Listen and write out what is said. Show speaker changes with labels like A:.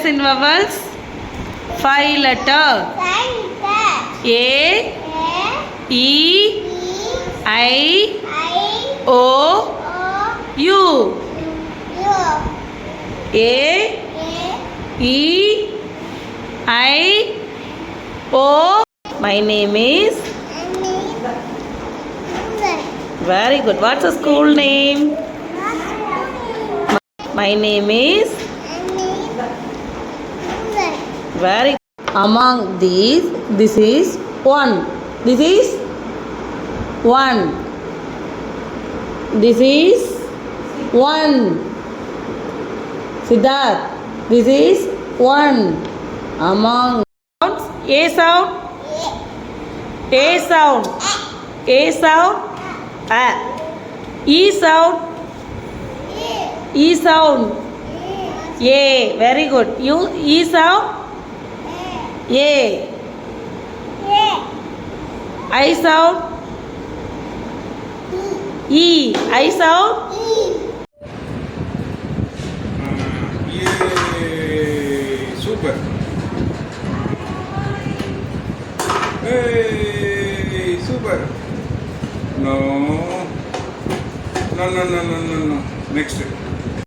A: letters in vowels? 5 letters. A, E, I, O, U. A, E, I, O. My name is? Very good. What's the school name? My name is? Very good. Among these, this is 1. This is 1. This is 1. Siddharth, this is 1. Among sounds, A sound, A sound, A sound, A. E sound, E sound, A. Very good. You E sound, A. I sound, E. I sound,
B: Yay! Super! Hey! Super! No. No. Next.